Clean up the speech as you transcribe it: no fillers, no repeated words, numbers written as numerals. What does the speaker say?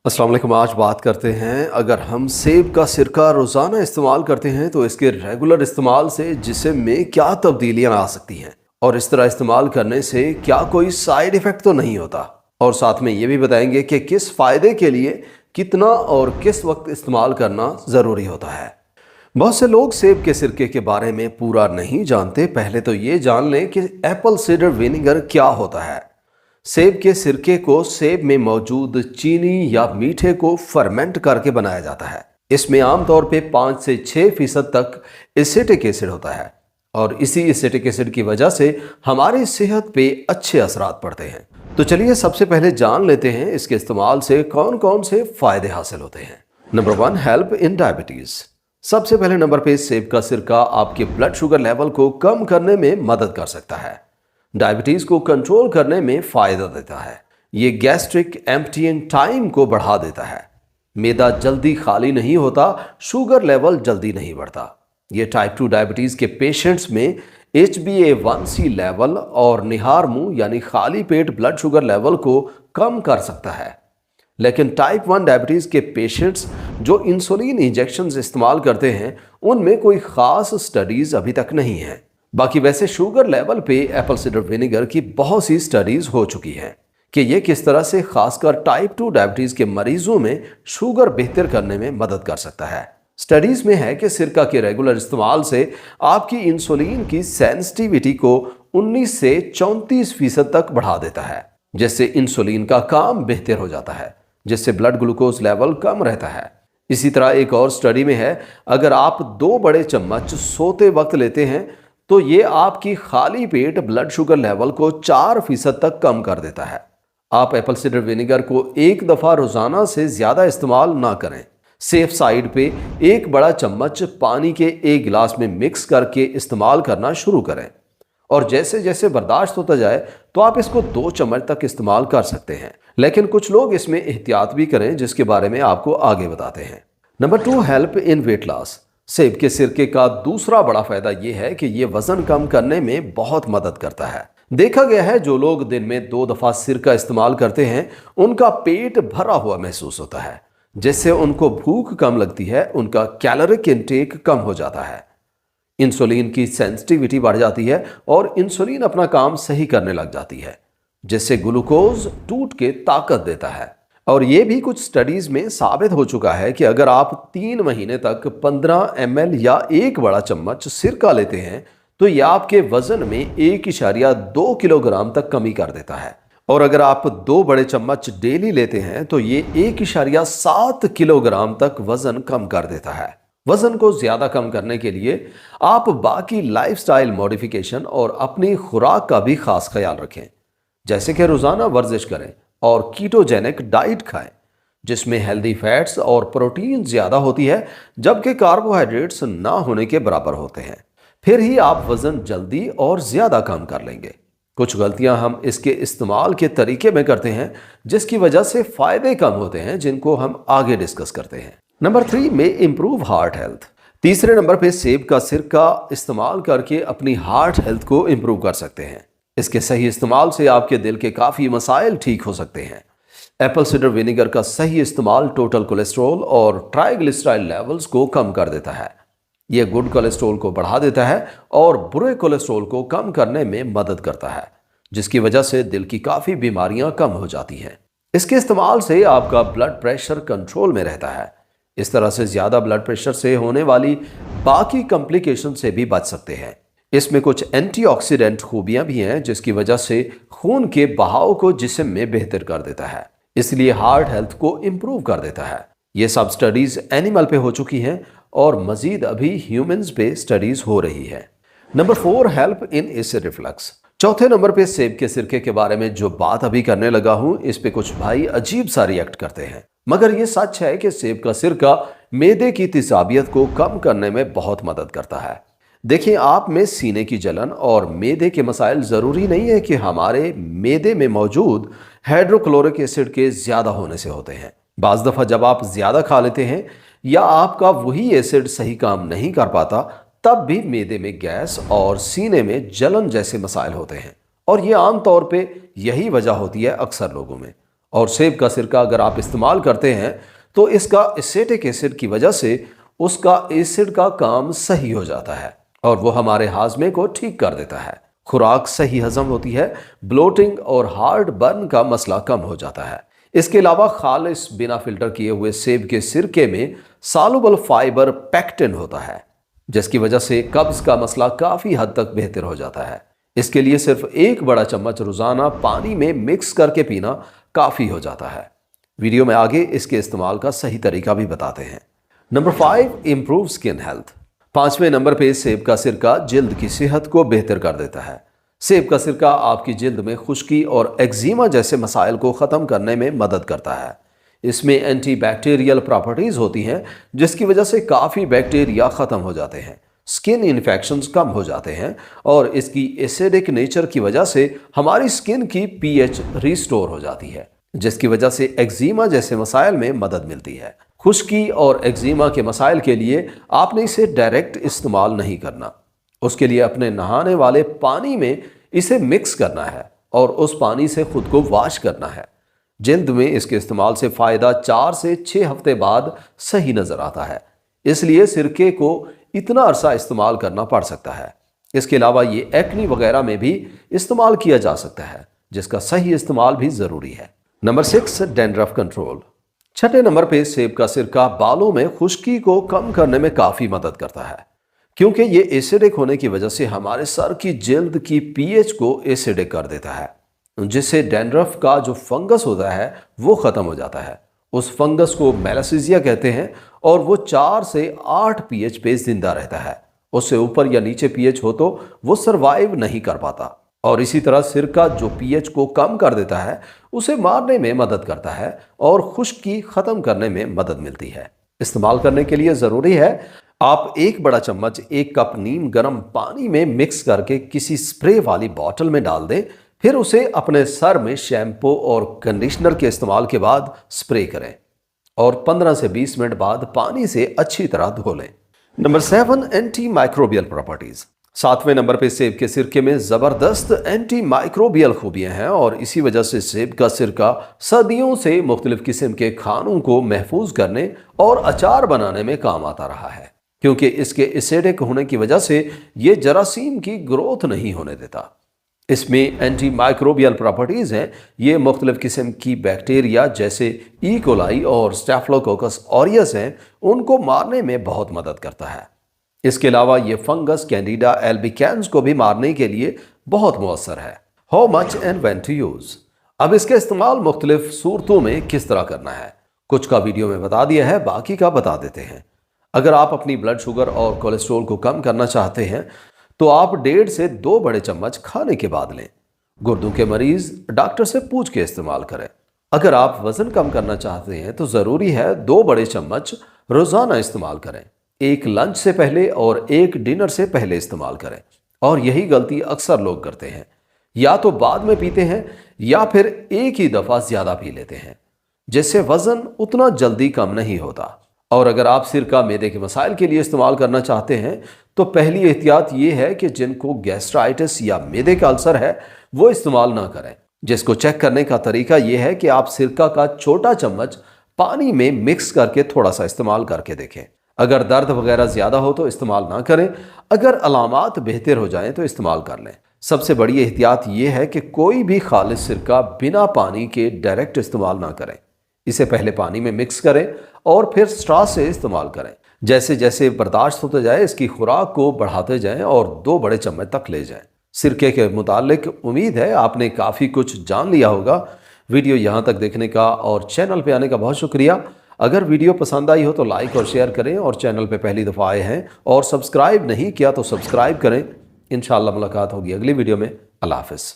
अस्सलाम वालेकुम। आज बात करते हैं, अगर हम सेब का सिरका रोज़ाना इस्तेमाल करते हैं तो इसके रेगुलर इस्तेमाल से जिस्म में क्या तब्दीलियां आ सकती हैं और इस तरह इस्तेमाल करने से क्या कोई साइड इफ़ेक्ट तो नहीं होता। और साथ में ये भी बताएंगे कि किस फ़ायदे के लिए कितना और किस वक्त इस्तेमाल करना ज़रूरी होता है। बहुत से लोग सेब के सिरके के बारे में पूरा नहीं जानते। पहले तो ये जान लें कि एप्पल साइडर विनेगर क्या होता है। सेब के सिरके को सेब में मौजूद चीनी या मीठे को फर्मेंट करके बनाया जाता है। इसमें आमतौर पे 5 से 6% तक एसिटिक एसिड होता है और इसी एसिटिक एसिड की वजह से हमारी सेहत पे अच्छे असरात पड़ते हैं। तो चलिए सबसे पहले जान लेते हैं इसके इस्तेमाल से कौन कौन से फायदे हासिल होते हैं। Number 1, help in diabetes. सबसे पहले नंबर पे सेब का सिरका आपके ब्लड शुगर लेवल को कम करने में मदद कर सकता है। डायबिटीज को कंट्रोल करने में फायदा देता है। ये गैस्ट्रिक एम्प्टीइंग टाइम को बढ़ा देता है। मैदा जल्दी खाली नहीं होता, शुगर लेवल जल्दी नहीं बढ़ता। ये टाइप 2 डायबिटीज के पेशेंट्स में HbA1c लेवल और निहार मुंह यानी खाली पेट ब्लड शुगर लेवल को कम कर सकता है। लेकिन टाइप 1 डायबिटीज के पेशेंट्स जो इंसुलिन इंजेक्शन इस्तेमाल करते हैं उनमें कोई खास स्टडीज अभी तक नहीं है। बाकी वैसे शुगर लेवल पे एप्पल साइडर विनेगर की बहुत सी स्टडीज हो चुकी हैं कि ये किस तरह से खासकर टाइप 2 डायबिटीज के मरीजों में शुगर बेहतर करने में मदद कर सकता है। स्टडीज में है कि सिरका के रेगुलर इस्तेमाल से आपकी इंसुलिन की सेंसिटिविटी को 19 से 34% तक बढ़ा देता है, जिससे इंसुलिन का काम बेहतर हो जाता है, जिससे ब्लड ग्लूकोज लेवल कम रहता है। इसी तरह एक और स्टडी में है, अगर आप 2 बड़े चम्मच सोते वक्त लेते हैं तो ये आपकी खाली पेट ब्लड शुगर लेवल को 4% तक कम कर देता है। आप एप्पल साइडर विनेगर को एक दफ़ा रोज़ाना से ज़्यादा इस्तेमाल ना करें। सेफ साइड पे 1 बड़ा चम्मच पानी के 1 गिलास में मिक्स करके इस्तेमाल करना शुरू करें और जैसे जैसे बर्दाश्त होता जाए तो आप इसको 2 चम्मच तक इस्तेमाल कर सकते हैं। लेकिन कुछ लोग इसमें एहतियात भी करें, जिसके बारे में आपको आगे बताते हैं। Number 2, help in weight loss. सेब के सिरके का दूसरा बड़ा फायदा यह है कि यह वजन कम करने में बहुत मदद करता है। देखा गया है जो लोग दिन में 2 दफा सिरका इस्तेमाल करते हैं उनका पेट भरा हुआ महसूस होता है, जिससे उनको भूख कम लगती है, उनका कैलोरिक इनटेक कम हो जाता है, इंसुलिन की सेंसिटिविटी बढ़ जाती है और इंसुलिन अपना काम सही करने लग जाती है, जिससे ग्लूकोज टूट के ताकत देता है। और ये भी कुछ स्टडीज में साबित हो चुका है कि अगर आप 3 महीने तक 15 ml या 1 बड़ा चम्मच सिरका लेते हैं तो यह आपके वजन में 1.2 किलोग्राम तक कमी कर देता है। और अगर आप 2 बड़े चम्मच डेली लेते हैं तो ये 1.7 किलोग्राम तक वजन कम कर देता है। वजन को ज्यादा कम करने के लिए आप बाकी लाइफस्टाइल मॉडिफिकेशन और अपनी खुराक का भी खास ख्याल रखें, जैसे कि रोजाना वर्जिश करें और कीटोजेनिक डाइट खाएं, जिसमें हेल्दी फैट्स और प्रोटीन ज्यादा होती है जबकि कार्बोहाइड्रेट्स ना होने के बराबर होते हैं। फिर ही आप वजन जल्दी और ज्यादा कम कर लेंगे। कुछ गलतियां हम इसके इस्तेमाल के तरीके में करते हैं जिसकी वजह से फायदे कम होते हैं, जिनको हम आगे डिस्कस करते हैं। नंबर 3 में इंप्रूव हार्ट हेल्थ। तीसरे नंबर पे सेब का सिरका इस्तेमाल करके अपनी हार्ट हेल्थ को इंप्रूव कर सकते हैं। इसके सही इस्तेमाल से आपके दिल के काफ़ी मसाइल ठीक हो सकते हैं। एप्पल साइडर विनेगर का सही इस्तेमाल टोटल कोलेस्ट्रॉल और ट्राइग्लिसराइड लेवल्स को कम कर देता है। यह गुड कोलेस्ट्रॉल को बढ़ा देता है और बुरे कोलेस्ट्रॉल को कम करने में मदद करता है, जिसकी वजह से दिल की काफ़ी बीमारियां कम हो जाती हैं। इसके इस्तेमाल से आपका ब्लड प्रेशर कंट्रोल में रहता है। इस तरह से ज़्यादा ब्लड प्रेशर से होने वाली बाकी कॉम्प्लिकेशन से भी बच सकते हैं। इसमें कुछ एंटीऑक्सीडेंट खूबियां भी हैं, जिसकी वजह से खून के बहाव को जिस्म में बेहतर कर देता है, इसलिए हार्ट हेल्थ को इंप्रूव कर देता है। ये सब स्टडीज एनिमल पे हो चुकी हैं और मजीद अभी ह्यूमंस पे स्टडीज हो रही है। Number 4, help in acid reflux. चौथे नंबर पे सेब के सिरके के बारे में जो बात अभी करने लगा हूं, इस पे कुछ भाई अजीब सा रिएक्ट करते हैं, मगर ये सच है कि सेब का सिरका मैदे की तेजाबियत को कम करने में बहुत मदद करता है। देखिए, आप में सीने की जलन और मैदे के मसाइल ज़रूरी नहीं है कि हमारे मैदे में मौजूद हाइड्रोक्लोरिक एसिड के ज़्यादा होने से होते हैं। बाज़ दफ़ा जब आप ज़्यादा खा लेते हैं या आपका वही एसिड सही काम नहीं कर पाता, तब भी मैदे में गैस और सीने में जलन जैसे मसाइल होते हैं और ये आम तौर पे यही वजह होती है अक्सर लोगों में। और सेब का सिरका अगर आप इस्तेमाल करते हैं तो इसका एसिटिक एसिड की वजह से उसका एसिड का काम सही हो जाता है और वो हमारे हाजमे को ठीक कर देता है। खुराक सही हजम होती है, ब्लोटिंग और हार्ट बर्न का मसला कम हो जाता है। इसके अलावा खालिस बिना फिल्टर किए हुए सेब के सिरके में सालुबल फाइबर पेक्टिन होता है, जिसकी वजह से कब्ज का मसला काफी हद तक बेहतर हो जाता है। इसके लिए सिर्फ 1 बड़ा चम्मच रोजाना पानी में मिक्स करके पीना काफी हो जाता है। वीडियो में आगे इसके इस्तेमाल का सही तरीका भी बताते हैं। Number 5, improve skin health. 5वें नंबर पे सेब का सिरका जिल्द की सेहत को बेहतर कर देता है। सेब का सिरका आपकी जिल्द में खुश्की और एक्जिमा जैसे मसाइल को ख़त्म करने में मदद करता है। इसमें एंटीबैक्टीरियल प्रॉपर्टीज होती हैं, जिसकी वजह से काफ़ी बैक्टीरिया ख़त्म हो जाते हैं, स्किन इन्फेक्शंस कम हो जाते हैं और इसकी एसिडिक नेचर की वजह से हमारी स्किन की पीएच रिस्टोर हो जाती है, जिसकी वजह से एक्जिमा जैसे मसाइल में मदद मिलती है। खुश्की और एक्जिमा के मसाइल के लिए आपने इसे डायरेक्ट इस्तेमाल नहीं करना। उसके लिए अपने नहाने वाले पानी में इसे मिक्स करना है और उस पानी से खुद को वॉश करना है। जिल्द में इसके इस्तेमाल से फ़ायदा 4 से 6 हफ्ते बाद सही नज़र आता है, इसलिए सिरके को इतना अरसा इस्तेमाल करना पड़ सकता है। इसके अलावा ये एक्नी वगैरह में भी इस्तेमाल किया जा सकता है, जिसका सही इस्तेमाल भी ज़रूरी है। Number 6, dandruff control. 6ठे नंबर पे सेब का सिरका बालों में खुश्की को कम करने में काफ़ी मदद करता है, क्योंकि ये एसिडिक होने की वजह से हमारे सर की जिल्द की पीएच को एसिडिक कर देता है, जिससे डैंड्रफ का जो फंगस होता है वो ख़त्म हो जाता है। उस फंगस को मेलासीजिया कहते हैं और वो 4 से 8 पीएच पे जिंदा रहता है। उससे ऊपर या नीचे पीएच हो तो वो सरवाइव नहीं कर पाता। और इसी तरह सिरका जो पीएच को कम कर देता है उसे मारने में मदद करता है और खुश्की ख़त्म करने में मदद मिलती है। इस्तेमाल करने के लिए ज़रूरी है आप 1 बड़ा चम्मच 1 कप नीम गर्म पानी में मिक्स करके किसी स्प्रे वाली बॉटल में डाल दें, फिर उसे अपने सर में शैम्पू और कंडीशनर के इस्तेमाल के बाद स्प्रे करें और 15 से 20 मिनट बाद पानी से अच्छी तरह धो लें। Number 7, anti microbial properties. 7वें नंबर पे सेब के सिरके में ज़बरदस्त एंटी माइक्रोबियल खूबियां हैं और इसी वजह से सेब का सिरका सदियों से मुख्तलिफ किस्म के खानों को महफूज करने और अचार बनाने में काम आता रहा है, क्योंकि इसके एसिडिक होने की वजह से ये जरासीम की ग्रोथ नहीं होने देता। इसमें एंटी माइक्रोबियल प्रॉपर्टीज़ हैं। ये मुख्तलिफ किस्म की बैक्टीरिया जैसे ई कोलाई और स्टेफिलोकोकस ऑरियस हैं, उनको मारने में बहुत मदद करता है। इसके अलावा ये फंगस कैंडिडा एल्बिकैंस को भी मारने के लिए बहुत मुअस्सर है। How much and when to use. अब इसका इस्तेमाल मुख्तलिफ सूरतों में किस तरह करना है, कुछ का वीडियो में बता दिया है, बाकी का बता देते हैं। अगर आप अपनी ब्लड शुगर और कोलेस्ट्रॉल को कम करना चाहते हैं तो आप 1.5 से 2 बड़े चम्मच खाने के बाद लें। गुर्दों के मरीज डॉक्टर से पूछ के इस्तेमाल करें। अगर आप वजन कम करना चाहते हैं तो ज़रूरी है 2 बड़े चम्मच रोज़ाना इस्तेमाल करें। 1 लंच से पहले और 1 डिनर से पहले इस्तेमाल करें। और यही गलती अक्सर लोग करते हैं, या तो बाद में पीते हैं या फिर एक ही दफ़ा ज़्यादा पी लेते हैं, जिससे वज़न उतना जल्दी कम नहीं होता। और अगर आप सिरका मैदे के मसाइल के लिए इस्तेमाल करना चाहते हैं तो पहली एहतियात ये है कि जिनको गैस्ट्राइटिस या मैदे का अल्सर है वो इस्तेमाल ना करें। जिसको चेक करने का तरीका ये है कि आप सिरका का छोटा चम्मच पानी में मिक्स करके थोड़ा सा इस्तेमाल करके देखें। अगर दर्द वगैरह ज़्यादा हो तो इस्तेमाल ना करें, अगर अलामात बेहतर हो जाएं तो इस्तेमाल कर लें। सबसे बड़ी एहतियात ये है कि कोई भी खालिस सिरका बिना पानी के डायरेक्ट इस्तेमाल ना करें। इसे पहले पानी में मिक्स करें और फिर स्ट्रॉ से इस्तेमाल करें। जैसे जैसे बर्दाश्त होता जाए इसकी खुराक को बढ़ाते जाएं और 2 बड़े चम्मच तक ले जाएं। सिरके के मुतालिक उम्मीद है आपने काफ़ी कुछ जान लिया होगा। वीडियो यहाँ तक देखने का और चैनल पे आने का बहुत शुक्रिया। अगर वीडियो पसंद आई हो तो लाइक और शेयर करें और चैनल पे पहली दफ़ा आए हैं और सब्सक्राइब नहीं किया तो सब्सक्राइब करें। इंशाअल्लाह मुलाकात होगी अगली वीडियो में। अल्लाह हाफ़िज़।